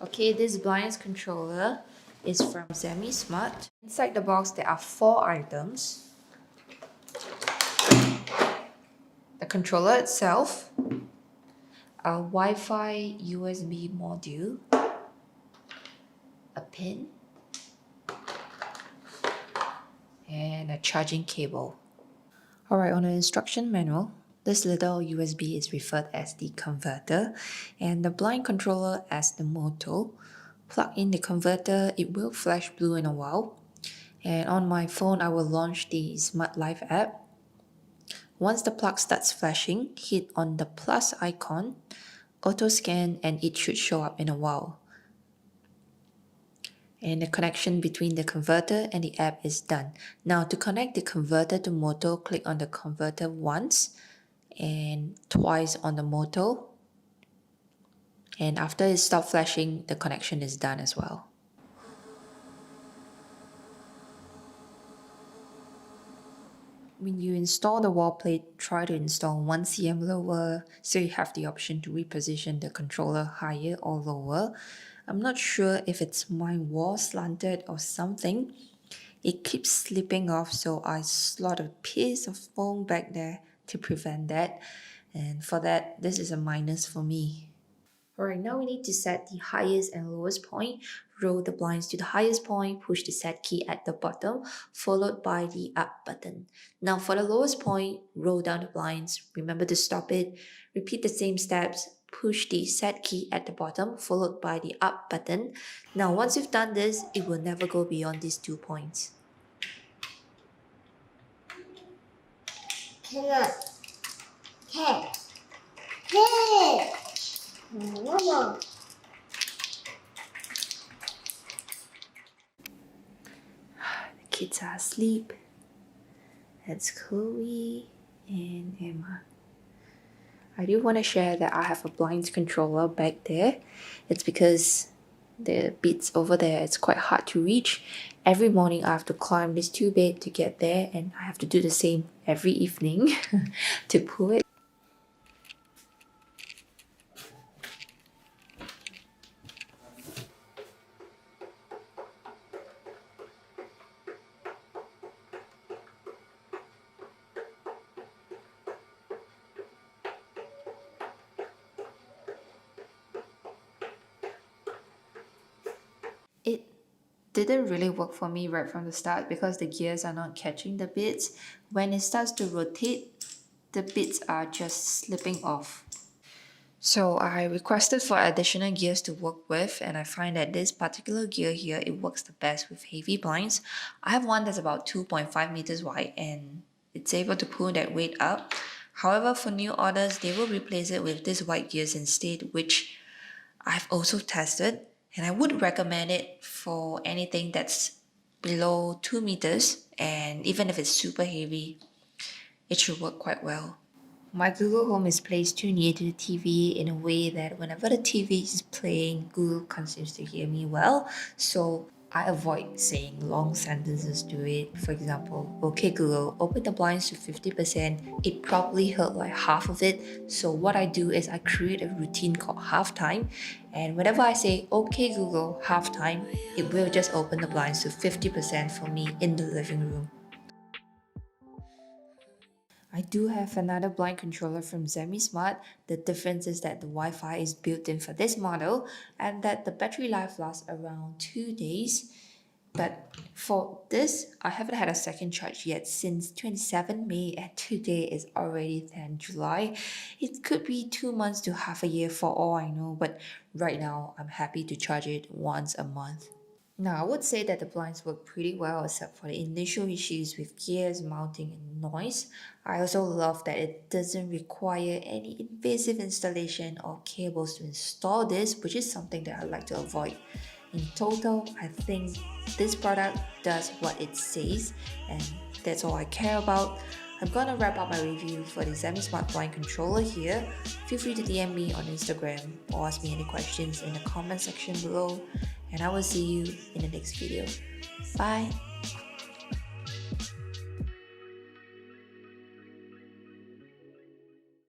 Okay, this blinds controller is from Zemismart. Inside the box, there are 4 items. The controller itself, a Wi-Fi USB module, a pin, and a charging cable. Alright, on the instruction manual, this little USB is referred as the converter and the blind controller as the motor. Plug in the converter, it will flash blue in a while. And on my phone, I will launch the Smart Life app. Once the plug starts flashing, hit on the plus icon, auto scan, and it should show up in a while. And the connection between the converter and the app is done. Now to connect the converter to Moto, click on the converter once and twice on the Moto. And after it stops flashing, the connection is done as well. When you install the wall plate, try to install 1 cm lower so you have the option to reposition the controller higher or lower. I'm not sure if it's my wall slanted or something. It keeps slipping off, so I slot a piece of foam back there to prevent that. And for that, this is a minus for me. Alright, now we need to set the highest and lowest point. Roll the blinds to the highest point, push the set key at the bottom, followed by the up button. Now for the lowest point, roll down the blinds, remember to stop it. Repeat the same steps, push the set key at the bottom, followed by the up button. Now once you've done this, it will never go beyond these 2 points. Hey. Mama. The kids are asleep. That's Chloe and Emma. I do want to share that I have a blinds controller back there. It's because the bits over there, it's quite hard to reach. Every morning I have to climb this 2 bed to get there, and I have to do the same every evening to pull it. It didn't really work for me right from the start because the gears are not catching the bits. When it starts to rotate, the bits are just slipping off. So I requested for additional gears to work with, and I find that this particular gear here, it works the best with heavy blinds. I have one that's about 2.5 meters wide and it's able to pull that weight up. However, for new orders, they will replace it with this white gears instead, which I've also tested, and I would recommend it for anything that's below 2 meters, and even if it's super heavy, it should work quite well. My Google Home is placed too near to the TV in a way that whenever the TV is playing, Google continues to hear me well, so I avoid saying long sentences to it. For example, okay Google, open the blinds to 50%. It probably heard like half of it, so what I do is I create a routine called halftime, and whenever I say okay Google, halftime, it will just open the blinds to 50% for me in the living room. I do have another blind controller from Zemismart. The difference is that the Wi-Fi is built in for this model and that the battery life lasts around 2 days. But for this, I haven't had a second charge yet since 27 May and today is already 10 July. It could be 2 months to half a year for all I know, but right now I'm happy to charge it once a month. Now, I would say that the blinds work pretty well except for the initial issues with gears, mounting, and noise. I also love that it doesn't require any invasive installation or cables to install this, which is something that I like to avoid. In total, I think this product does what it says, and that's all I care about. I'm gonna wrap up my review for the Zemismart blind controller here. Feel free to DM me on Instagram or ask me any questions in the comment section below. and I will see you in the next video. Bye!